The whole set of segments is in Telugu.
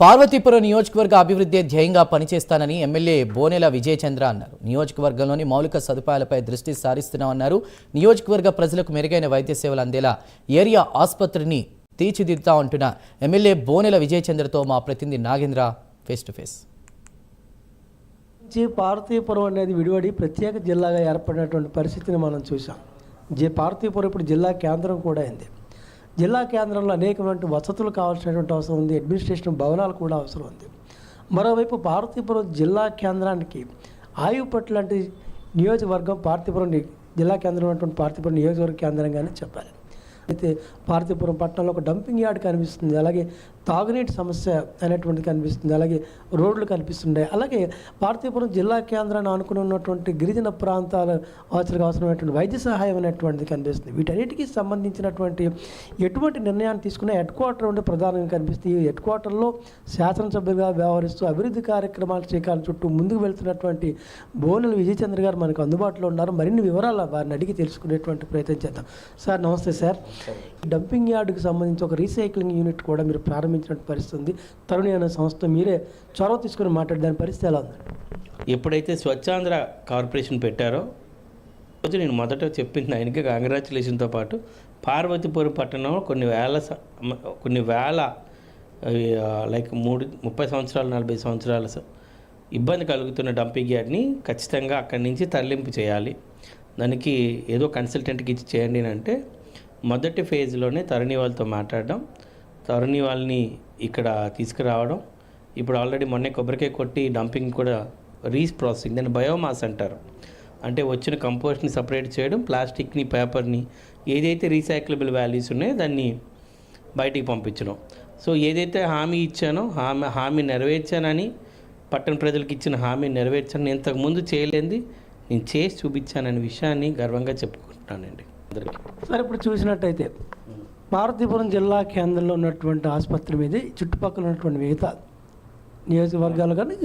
పార్వతీపురం నియోజకవర్గ అభివృద్ధి ధ్యేయంగా పనిచేస్తానని ఎమ్మెల్యే బోనెల విజయచంద్ర అన్నారు. నియోజకవర్గంలోని మౌలిక సదుపాయాలపై దృష్టి సారిస్తున్నామన్నారు. నియోజకవర్గ ప్రజలకు మెరుగైన వైద్య సేవలు అందేలా ఏరియా ఆసుపత్రిని తీర్చిదిద్దుతా అంటున్న ఎమ్మెల్యే బోనెల విజయచంద్రతో మా ప్రతినిధి Nagendra face to face. Parvathipuram అనేది విడివడి ప్రత్యేక జిల్లాగా ఏర్పడినటువంటి పరిస్థితిని మనం చూసాం. పార్వతీపురం ఇప్పుడు జిల్లా కేంద్రం కూడా అయింది. జిల్లా కేంద్రంలో అనేకమైన వసతులు కావాల్సినటువంటి అవసరం ఉంది. అడ్మినిస్ట్రేషన్ భవనాలు కూడా అవసరం ఉంది. మరోవైపు పార్వతీపురం జిల్లా కేంద్రానికి ఆయుపట్టు లాంటి నియోజకవర్గం పార్వతీపురం జిల్లా కేంద్రం ఉన్నటువంటి పార్వతీపురం నియోజకవర్గ కేంద్రంగానే చెప్పాలి. అయితే పార్వతీపురం పట్టణంలో ఒక డంపింగ్ యార్డ్ కనిపిస్తుంది, అలాగే తాగునీటి సమస్య అనేటువంటిది కనిపిస్తుంది, అలాగే రోడ్లు కనిపిస్తున్నాయి. అలాగే పార్వతీపురం జిల్లా కేంద్రాన్ని ఆనుకుని ఉన్నటువంటి గిరిజన ప్రాంతాల అవసరమైనటువంటి వైద్య సహాయం అనేటువంటిది కనిపిస్తుంది. వీటన్నిటికీ సంబంధించినటువంటి ఎటువంటి నిర్ణయాన్ని తీసుకునే హెడ్ క్వార్టర్ ఉండే ప్రధానంగా కనిపిస్తుంది. ఈ హెడ్ క్వార్టర్లో శాసనసభ్యులుగా వ్యవహరిస్తూ అభివృద్ధి కార్యక్రమాల శ్రీకారం చుట్టూ ముందుకు వెళ్తున్నటువంటి బోనెల విజయచంద్ర గారు మనకు అందుబాటులో ఉన్నారు. మరిన్ని వివరాలు వారిని అడిగి తెలుసుకునేటువంటి ప్రయత్నం చేద్దాం. సార్ నమస్తే సార్. డంపింగ్ యార్డుకి సంబంధించి ఒక రీసైక్లింగ్ యూనిట్ కూడా మీరు ప్రారంభించినట్టు పరిస్థితి ఉంది. తరుణి అనే సంస్థ మీరే చొరవ తీసుకుని మాట్లాడదాని పరిస్థితి ఎలా ఉంది? ఎప్పుడైతే స్వచ్ఛాంధ్ర కార్పొరేషన్ పెట్టారో రోజు నేను మొదట చెప్పింది ఆయనకి కంగ్రాచులేషన్తో పాటు పార్వతీపురం పట్టణంలో కొన్ని వేల లైక్ 30 సంవత్సరాలు 40 సంవత్సరాల ఇబ్బంది కలుగుతున్న డంపింగ్ యార్డ్ని ఖచ్చితంగా అక్కడి నుంచి తరలింపు చేయాలి. దానికి ఏదో కన్సల్టెంట్కి ఇచ్చి చేయండి అని అంటే మొదటి ఫేజ్లోనే తరుణి వాళ్ళతో మాట్లాడడం, తరుణి వాళ్ళని ఇక్కడ తీసుకురావడం. ఇప్పుడు ఆల్రెడీ మొన్నే కొబ్బరికాయ కొట్టి డంపింగ్ కూడా రీప్రాసెసింగ్, దాన్ని బయోమాస్ అంటారు. అంటే వచ్చిన కంపోస్ట్ని సపరేట్ చేయడం, ప్లాస్టిక్ని పేపర్ని ఏదైతే రీసైక్లబుల్ వాల్యూస్ ఉన్నాయో దాన్ని బయటికి పంపించడం. సో ఏదైతే హామీ ఇచ్చానో హామీ నెరవేర్చానని, పట్టణ ప్రజలకు ఇచ్చిన హామీ నెరవేర్చాను. నేను ఇంతకుముందు చేయలేంది నేను చేసి చూపించాననే విషయాన్ని గర్వంగా చెప్పుకుంటున్నానండి అందరికీ. సార్ ఇప్పుడు చూసినట్టయితే పార్వతీపురం జిల్లా కేంద్రంలో ఉన్నటువంటి ఆసుపత్రి మీద చుట్టుపక్కల ఉన్నటువంటి మిగతా నియోజకవర్గాలు కానీ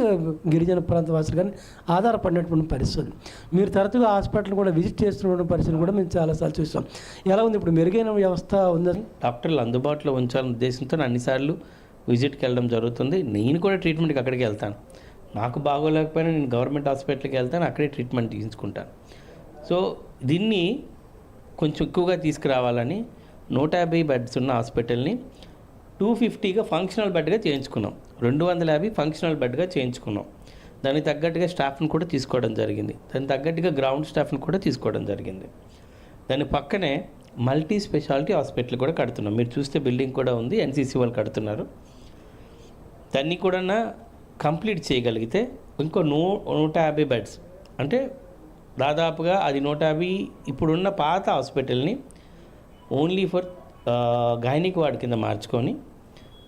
గిరిజన ప్రాంత వాసులు కానీ ఆధారపడినటువంటి పరిస్థితులు. మీరు తరచుగా హాస్పిటల్ కూడా విజిట్ చేస్తున్న పరిస్థితులు కూడా మేము చాలాసార్లు చూస్తాం. ఎలా ఉంది ఇప్పుడు? మెరుగైన వ్యవస్థ ఉందని డాక్టర్లు అందుబాటులో ఉంచాలనే ఉద్దేశంతో అన్నిసార్లు విజిట్కి వెళ్ళడం జరుగుతుంది. నేను కూడా ట్రీట్మెంట్కి అక్కడికి వెళ్తాను. నాకు బాగోలేకపోయినా నేను గవర్నమెంట్ హాస్పిటల్కి వెళ్తాను, అక్కడే ట్రీట్మెంట్ తీసుకుంటాను. సో దీన్ని కొంచెం ఎక్కువగా తీసుకురావాలని 150 బెడ్స్ ఉన్న హాస్పిటల్ని 250గా ఫంక్షనల్ బెడ్గా చేయించుకున్నాం. 250 ఫంక్షనల్ బెడ్గా చేయించుకున్నాం. దానికి తగ్గట్టుగా స్టాఫ్ని కూడా తీసుకోవడం జరిగింది. దానికి తగ్గట్టుగా గ్రౌండ్ స్టాఫ్ని కూడా తీసుకోవడం జరిగింది. దాని పక్కనే మల్టీ స్పెషాలిటీ హాస్పిటల్ కూడా కడుతున్నాం. మీరు చూస్తే బిల్డింగ్ కూడా ఉంది, ఎన్సీసీ వాళ్ళు కడుతున్నారు. దాన్ని కూడా కంప్లీట్ చేయగలిగితే ఇంకో 150 బెడ్స్, అంటే దాదాపుగా అది 150 ఇప్పుడున్న పాత హాస్పిటల్ని ఓన్లీ ఫర్ గైనిక్ వార్డ్ కింద మార్చుకొని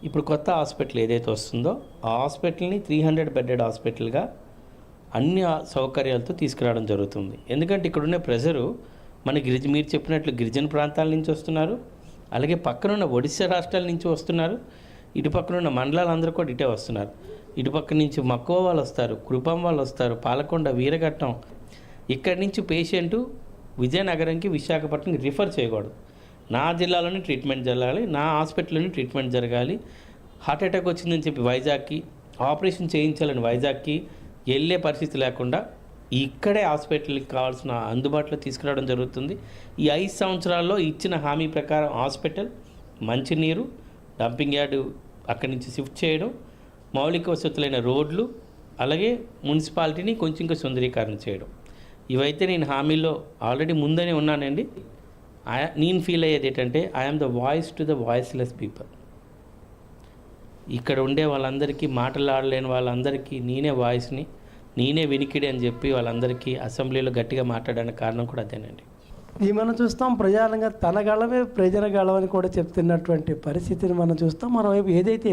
ఇప్పుడు కొత్త హాస్పిటల్ ఏదైతే వస్తుందో ఆ హాస్పిటల్ని 300 బెడెడ్ హాస్పిటల్గా అన్ని సౌకర్యాలతో తీసుకురావడం జరుగుతుంది. ఎందుకంటే ఇక్కడున్న ప్రెజరు మీరు చెప్పినట్లు గిరిజన ప్రాంతాల నుంచి వస్తున్నారు, అలాగే పక్కనున్న ఒడిశా రాష్ట్రాల నుంచి వస్తున్నారు, ఇటు పక్కనున్న మండలాలందరూ కూడా ఇటే వస్తున్నారు. ఇటుపక్క నుంచి మక్కువ వాళ్ళు వస్తారు, కృపం వాళ్ళు వస్తారు, పాలకొండ, వీరఘట్టం. ఇక్కడి నుంచి పేషెంటు విజయనగరంకి, విశాఖపట్నంకి రిఫర్ చేయకూడదు. నా జిల్లాలోనే ట్రీట్మెంట్ జరగాలి, నా హాస్పిటల్లోనే ట్రీట్మెంట్ జరగాలి. హార్ట్ అటాక్ వచ్చిందని చెప్పి వైజాగ్కి, ఆపరేషన్ చేయించాలని వైజాగ్కి వెళ్ళే పరిస్థితి లేకుండా ఇక్కడే హాస్పిటల్కి కావాల్సిన అందుబాటులో తీసుకురావడం జరుగుతుంది. ఈ 5 సంవత్సరాల్లో ఇచ్చిన హామీ ప్రకారం హాస్పిటల్, మంచినీరు, డంపింగ్ యార్డు అక్కడి నుంచి షిఫ్ట్ చేయడం, మౌలిక వసతులైన రోడ్లు, అలాగే మున్సిపాలిటీని కొంచెం ఇంకా సుందరీకరణ చేయడం. ఇవైతే నేను హామీలో ఆల్రెడీ ముందనే ఉన్నానండి. నేను ఫీల్ అయ్యేది ఏంటంటే I'm the voice to the voiceless people. ఇక్కడ ఉండే వాళ్ళందరికీ, మాట్లాడలేని వాళ్ళందరికీ నేనే వాయిస్ని, నేనే వినికిడి అని చెప్పి వాళ్ళందరికీ అసెంబ్లీలో గట్టిగా మాట్లాడడానికి కారణం కూడా అదేనండి. ఇది మనం చూస్తాం. ప్రజాలంగా తన గళమే ప్రజల గళమని కూడా చెప్తున్నటువంటి పరిస్థితిని మనం చూస్తాం. మరోవైపు ఏదైతే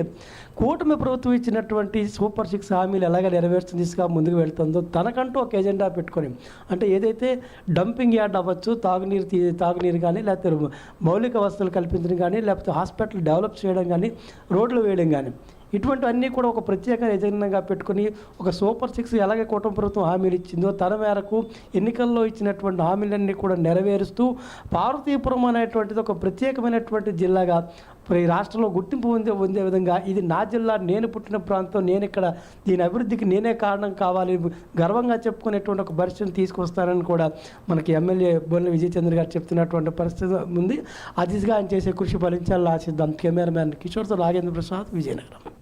కూటమి ప్రభుత్వం ఇచ్చినటువంటి సూపర్ 6 హామీలు ఎలాగ నెరవేర్చుని తీసుగా ముందుకు వెళ్తుందో తనకంటూ ఒక ఎజెండా పెట్టుకొని, అంటే ఏదైతే డంపింగ్ యార్డ్ అవ్వచ్చు, తాగునీరు కానీ, లేకపోతే మౌలిక వసతులు కల్పించడం కానీ, లేకపోతే హాస్పిటల్ డెవలప్ చేయడం కానీ, రోడ్లు వేయడం కానీ, ఇటువంటివన్నీ కూడా ఒక ప్రత్యేక ఎజెండాగా పెట్టుకుని ఒక సూపర్ 6 ఎలాగే కూటమి ప్రభుత్వం హామీలు ఇచ్చిందో తన మేరకు ఎన్నికల్లో ఇచ్చినటువంటి హామీలన్నీ కూడా నెరవేరుస్తూ పార్వతీపురం అనేటువంటిది ఒక ప్రత్యేకమైనటువంటి జిల్లాగా మరి ఈ రాష్ట్రంలో గుర్తింపు పొందే విధంగా ఇది నా జిల్లా, నేను పుట్టిన ప్రాంతం, నేను ఇక్కడ దీని అభివృద్ధికి నేనే కారణం కావాలి, గర్వంగా చెప్పుకునేటువంటి ఒక పరిస్థితిని తీసుకొస్తారని కూడా మనకి ఎమ్మెల్యే బోనెల విజయచంద్ర గారు చెప్తున్నటువంటి పరిస్థితి ఉంది. ఆ దిశగా ఆయన చేసే కృషి ఫలించాలని ఆశిద్దాం. కెమెరామ్యాన్ కిషోర్తో నాగేంద్ర ప్రసాద్, విజయనగరం.